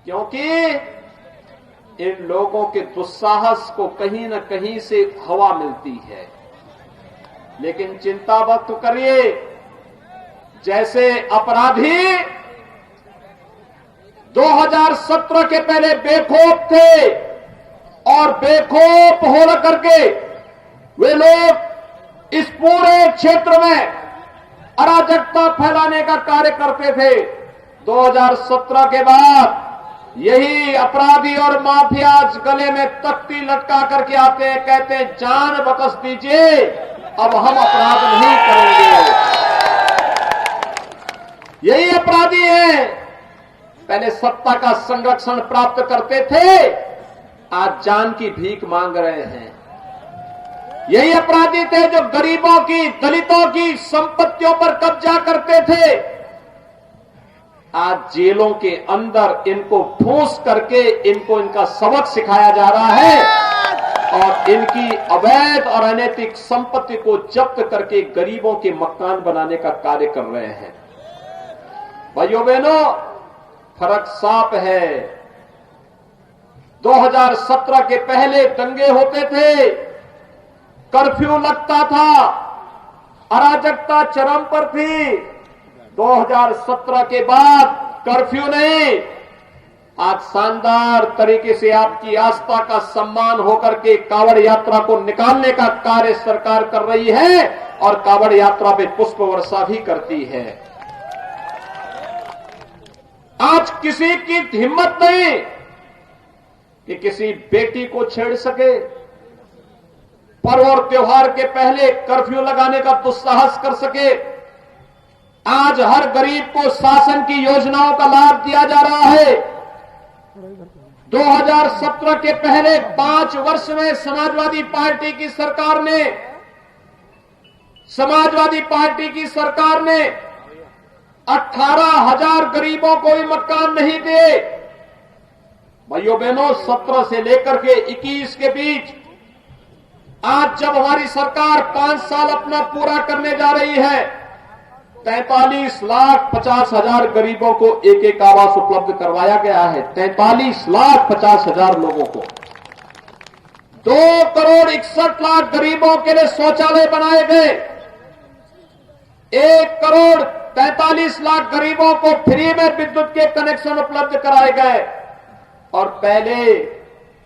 क्योंकि इन लोगों के दुस्साहस को कहीं न कहीं से हवा मिलती है। लेकिन चिंता मत करिए, जैसे अपराधी 2017 के पहले बेखौफ थे और बेखौफ हो करके वे लोग इस पूरे क्षेत्र में अराजकता फैलाने का कार्य करते थे। 2017 के बाद यही अपराधी और माफिया गले में तख्ती लटका करके आते हैं, कहते हैं जान बख्श दीजिए, अब हम अपराध नहीं करेंगे। यही अपराधी हैं, पहले सत्ता का संरक्षण प्राप्त करते थे, आज जान की भीख मांग रहे हैं। यही अपराधी थे जो गरीबों की, दलितों की संपत्तियों पर कब्जा करते थे, आज जेलों के अंदर इनको ठूंस करके इनको इनका सबक सिखाया जा रहा है और इनकी अवैध और अनैतिक संपत्ति को जब्त करके गरीबों के मकान बनाने का कार्य कर रहे हैं। भाइयों बहनों, फर्क साफ है। 2017 के पहले दंगे होते थे, कर्फ्यू लगता था, अराजकता चरम पर थी। 2017 के बाद कर्फ्यू नहीं, आज शानदार तरीके से आपकी आस्था का सम्मान होकर के कांवड़ यात्रा को निकालने का कार्य सरकार कर रही है और कांवड़ यात्रा पे पुष्प वर्षा भी करती है। आज किसी की हिम्मत नहीं कि किसी बेटी को छेड़ सके, पर्व और त्योहार के पहले कर्फ्यू लगाने का दुस्साहस कर सके। आज हर गरीब को शासन की योजनाओं का लाभ दिया जा रहा है। 2017 के पहले 5 वर्ष में समाजवादी पार्टी की सरकार ने 18,000 गरीबों को भी मकान नहीं दिए। भाइयों बहनों, 17 से लेकर के 21 के बीच आज जब हमारी सरकार 5 साल अपना पूरा करने जा रही है, 43,50,000 गरीबों को एक एक आवास उपलब्ध करवाया गया है। 43,50,000 लोगों को 2,61,00,000 गरीबों के लिए शौचालय बनाए गए। 1,43,00,000 गरीबों को फ्री में विद्युत के कनेक्शन उपलब्ध कराए गए। और पहले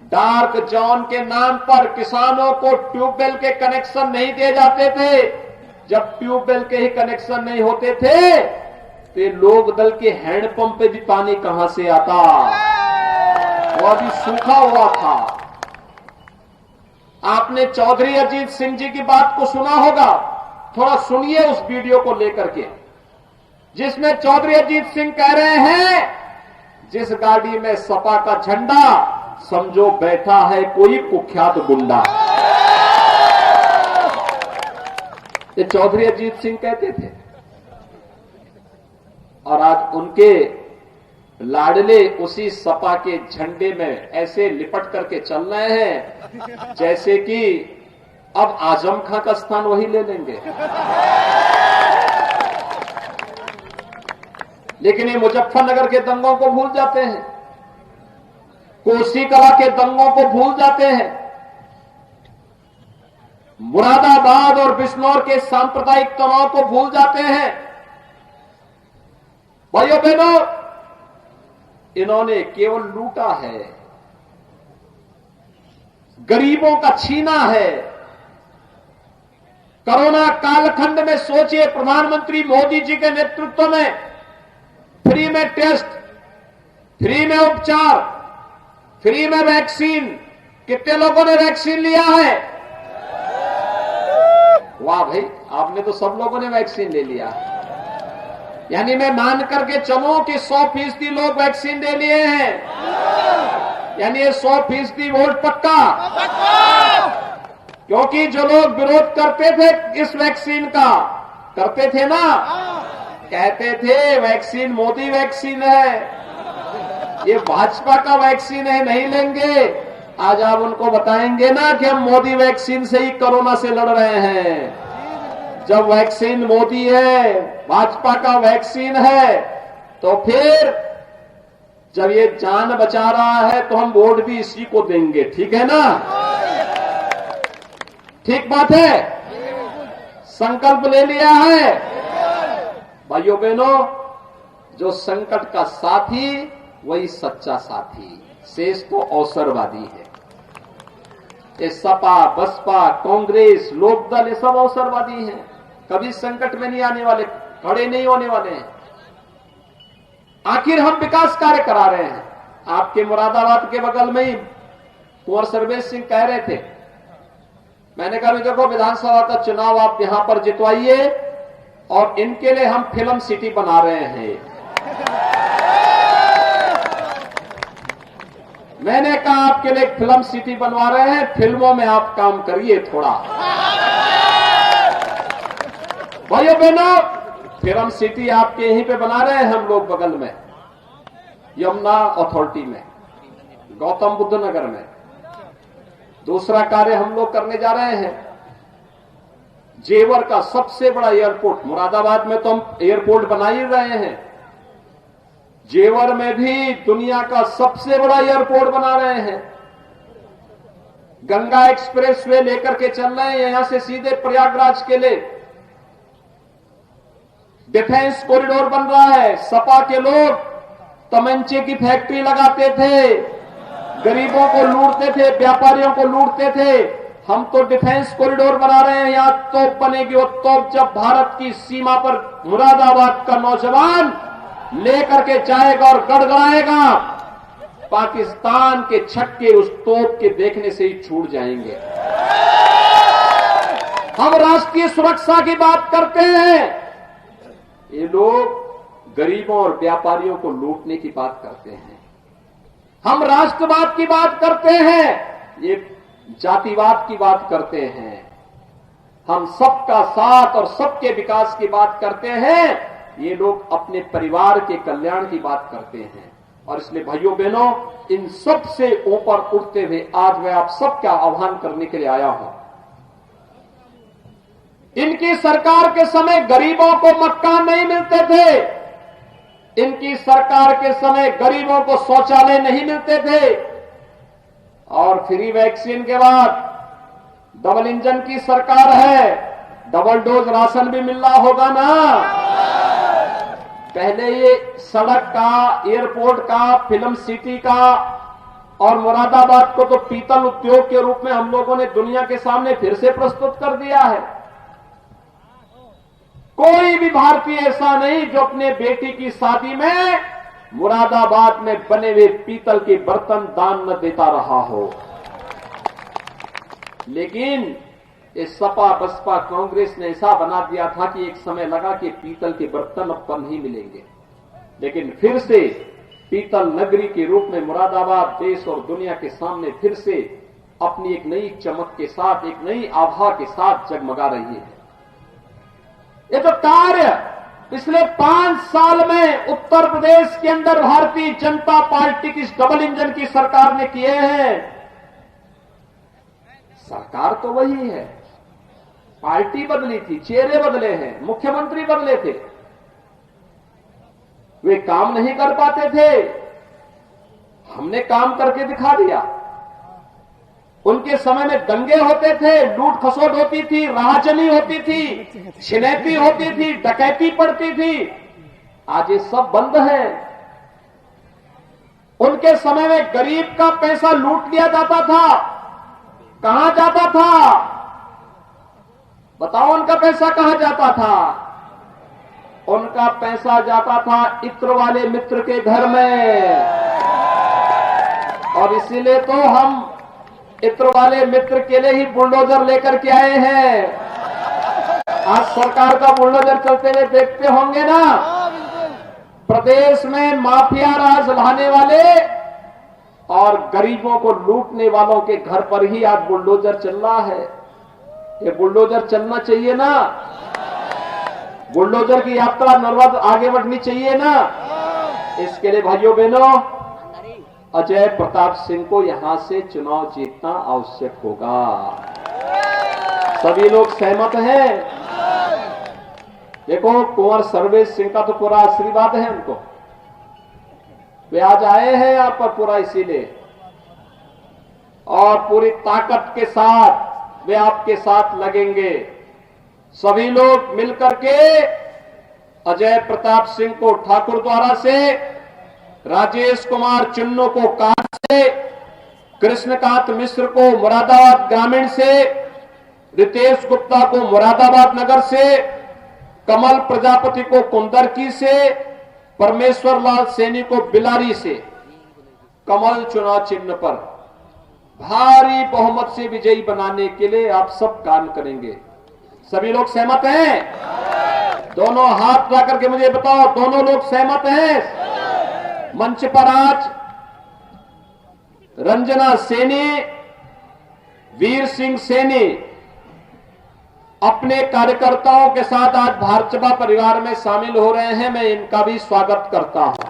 डार्क जोन के नाम पर किसानों को ट्यूबवेल के कनेक्शन नहीं दिए जाते थे। जब ट्यूबवेल के ही कनेक्शन नहीं होते थे तो लोक दल के हैंडपंप पे भी पानी कहां से आता, वो अभी सूखा हुआ था। आपने चौधरी अजीत सिंह जी की बात को सुना होगा, थोड़ा सुनिए उस वीडियो को लेकर के, जिसमें चौधरी अजीत सिंह कह रहे हैं जिस गाड़ी में सपा का झंडा, समझो बैठा है कोई कुख्यात गुंडा। ये चौधरी अजीत सिंह कहते थे और आज उनके लाडले उसी सपा के झंडे में ऐसे लिपट करके चल रहे हैं जैसे कि अब आजम खां का स्थान वही ले लेंगे। लेकिन ये मुजफ्फरनगर के दंगों को भूल जाते हैं, कोसी कला के दंगों को भूल जाते हैं, मुरादाबाद और बिजनौर के सांप्रदायिक तनाव को भूल जाते हैं। भाइयों बहनों, इन्होंने केवल लूटा है, गरीबों का छीना है। कोरोना कालखंड में सोचिए, प्रधानमंत्री मोदी जी के नेतृत्व में फ्री में टेस्ट, फ्री में उपचार, फ्री में वैक्सीन, कितने लोगों ने वैक्सीन लिया है? वाह भाई, आपने तो सब लोगों ने वैक्सीन ले लिया। यानी मैं मान करके चलूं कि 100% लोग वैक्सीन ले लिए हैं, यानी ये 100% वोट पक्का। क्योंकि जो लोग विरोध करते थे इस वैक्सीन का, करते थे ना, कहते थे वैक्सीन मोदी वैक्सीन है, ये भाजपा का वैक्सीन है, नहीं लेंगे। आज आप उनको बताएंगे ना कि हम मोदी वैक्सीन से ही कोरोना से लड़ रहे हैं। जब वैक्सीन मोदी है, भाजपा का वैक्सीन है, तो फिर जब ये जान बचा रहा है तो हम वोट भी इसी को देंगे, ठीक है ना? ठीक बात है, संकल्प ले लिया है। भाइयों बहनों, जो संकट का साथी वही सच्चा साथी, शेष तो अवसरवादी है। ये सपा, बसपा, कांग्रेस, लोकदल, ये सब अवसरवादी हैं, कभी संकट में नहीं आने वाले, खड़े नहीं होने वाले हैं। आखिर हम विकास कार्य करा रहे हैं। आपके मुरादाबाद के बगल में ही कुंवर सर्वेश सिंह कह रहे थे, मैंने कहा देखो विधानसभा का चुनाव आप यहां पर जितवाइए और इनके लिए हम फिल्म सिटी बना रहे हैं। मैंने कहा आपके लिए फिल्म सिटी बनवा रहे हैं, फिल्मों में आप काम करिए थोड़ा। भाइयों बहनों, फिल्म सिटी आपके यहीं पे बना रहे हैं हम लोग, बगल में यमुना अथॉरिटी में, गौतम बुद्ध नगर में। दूसरा कार्य हम लोग करने जा रहे हैं, जेवर का सबसे बड़ा एयरपोर्ट, मुरादाबाद में तो हम एयरपोर्ट बना ही रहे हैं, जेवर में भी दुनिया का सबसे बड़ा एयरपोर्ट बना रहे हैं। गंगा एक्सप्रेस वे लेकर के चल रहे हैं यहां से सीधे प्रयागराज के लिए। डिफेंस कॉरिडोर बन रहा है। सपा के लोग तमंचे की फैक्ट्री लगाते थे, गरीबों को लूटते थे, व्यापारियों को लूटते थे। हम तो डिफेंस कॉरिडोर बना रहे हैं, यहां तोप बनेगी। वो तोप जब भारत की सीमा पर मुरादाबाद का नौजवान लेकर के जाएगा और गड़गड़ाएगा, पाकिस्तान के छक्के उस तोप के देखने से ही छूट जाएंगे। हम राष्ट्रीय सुरक्षा की बात करते हैं, ये लोग गरीबों और व्यापारियों को लूटने की बात करते हैं। हम राष्ट्रवाद की बात करते हैं, ये जातिवाद की बात करते हैं। हम सबका साथ और सबके विकास की बात करते हैं, ये लोग अपने परिवार के कल्याण की बात करते हैं। और इसलिए भाइयों बहनों, इन सब से ऊपर उठते हुए आज मैं आप सबका आह्वान करने के लिए आया हूं। इनकी सरकार के समय गरीबों को मकान नहीं मिलते थे, इनकी सरकार के समय गरीबों को शौचालय नहीं मिलते थे, और फ्री वैक्सीन के बाद डबल इंजन की सरकार है, डबल डोज राशन भी मिल रहा होगा ना। पहले ये सड़क का, एयरपोर्ट का, फिल्म सिटी का और मुरादाबाद को तो पीतल उद्योग के रूप में हम लोगों ने दुनिया के सामने फिर से प्रस्तुत कर दिया है। कोई भी भारतीय ऐसा नहीं जो अपने बेटी की शादी में मुरादाबाद में बने हुए पीतल के बर्तन दान न देता रहा हो। लेकिन इस सपा, बसपा, कांग्रेस ने ऐसा बना दिया था कि एक समय लगा कि पीतल के बर्तन अब तो नहीं मिलेंगे। लेकिन फिर से पीतल नगरी के रूप में मुरादाबाद देश और दुनिया के सामने फिर से अपनी एक नई चमक के साथ, एक नई आभा के साथ जगमगा रही है। ये तो कार्य पिछले 5 साल में उत्तर प्रदेश के अंदर भारतीय जनता पार्टी की डबल इंजन की सरकार ने किए हैं। सरकार तो वही है, पार्टी बदली थी, चेहरे बदले हैं, मुख्यमंत्री बदले थे, वे काम नहीं कर पाते थे, हमने काम करके दिखा दिया। उनके समय में दंगे होते थे, लूट खसोट होती थी, राहजनी होती थी, छिनैती होती थी, डकैती पड़ती थी। आज ये सब बंद है। उनके समय में गरीब का पैसा लूट लिया जाता था, कहां जाता था? बताओ, उनका पैसा कहां जाता था? उनका पैसा जाता था इत्र वाले मित्र के घर में। और इसीलिए तो हम इत्र वाले मित्र के लिए ही बुलडोजर लेकर के आए हैं। आज सरकार का बुलडोजर चलते हुए देखते होंगे ना, प्रदेश में माफिया राज लाने वाले और गरीबों को लूटने वालों के घर पर ही आज बुलडोजर चल रहा है। ये बुलडोजर चलना चाहिए ना, बुलडोजर की यात्रा नर्वद आगे बढ़नी चाहिए ना। इसके लिए भाइयों बहनों, अजय प्रताप सिंह को यहां से चुनाव जीतना आवश्यक होगा। सभी लोग सहमत हैं? देखो, कुंवर सर्वेश सिंह का तो पूरा आशीर्वाद है उनको। वे आज आए हैं यहां पर पूरा इसीलिए, और पूरी ताकत के साथ वे आपके साथ लगेंगे। सभी लोग मिलकर के अजय प्रताप सिंह को ठाकुरद्वारा से, राजेश कुमार चुन्नू को कांड से, कृष्णकांत मिश्र को मुरादाबाद ग्रामीण से, रितेश गुप्ता को मुरादाबाद नगर से, कमल प्रजापति को कुंदरकी से, परमेश्वर लाल सैनी को बिलारी से कमल चुनाव चिन्ह पर भारी बहुमत से विजयी बनाने के लिए आप सब काम करेंगे। सभी लोग सहमत हैं? दोनों हाथ उठा करके मुझे बताओ, दोनों लोग सहमत हैं? मंच पर आज रंजना सैनी, वीर सिंह सैनी अपने कार्यकर्ताओं के साथ आज भाजपा परिवार में शामिल हो रहे हैं। मैं इनका भी स्वागत करता हूं।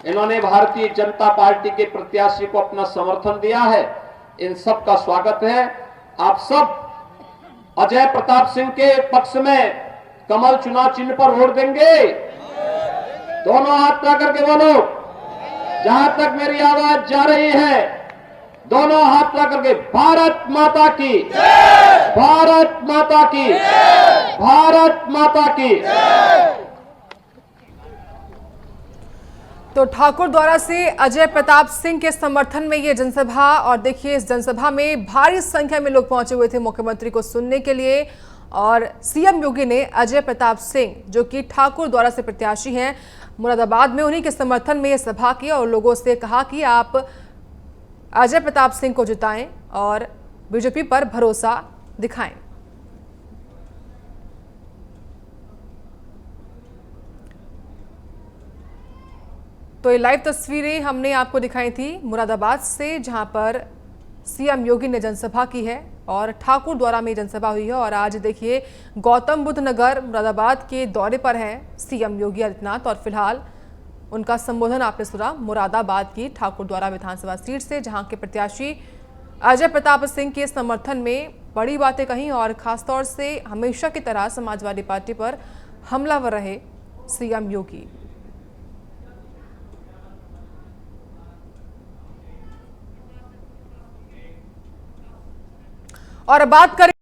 इन्होंने भारतीय जनता पार्टी के प्रत्याशी को अपना समर्थन दिया है। इन सब का स्वागत है। आप सब अजय प्रताप सिंह के पक्ष में कमल चुनाव चिन्ह पर वोट देंगे? दोनों हाथ ला करके बोलो। जहां तक मेरी आवाज जा रही है, दोनों हाथ ला करके भारत माता की, भारत माता की, भारत माता की। तो ठाकुर द्वारा से अजय प्रताप सिंह के समर्थन में ये जनसभा, और देखिए इस जनसभा में भारी संख्या में लोग पहुंचे हुए थे मुख्यमंत्री को सुनने के लिए। और सीएम योगी ने अजय प्रताप सिंह, जो कि ठाकुर द्वारा से प्रत्याशी हैं मुरादाबाद में, उन्हीं के समर्थन में ये सभा की और लोगों से कहा कि आप अजय प्रताप सिंह को जिताएं और बीजेपी पर भरोसा दिखाएं। तो ये लाइव तस्वीरें हमने आपको दिखाई थी मुरादाबाद से, जहां पर सीएम योगी ने जनसभा की है और ठाकुर द्वारा में जनसभा हुई है। और आज देखिए गौतम बुद्ध नगर मुरादाबाद के दौरे पर हैं सीएम योगी आदित्यनाथ, और फिलहाल उनका संबोधन आपने सुना मुरादाबाद की ठाकुर द्वारा विधानसभा सीट से, जहां के प्रत्याशी अजय प्रताप सिंह के समर्थन में बड़ी बातें कहीं, और खासतौर से हमेशा की तरह समाजवादी पार्टी पर हमलावर रहे सीएम योगी। और अब बात करें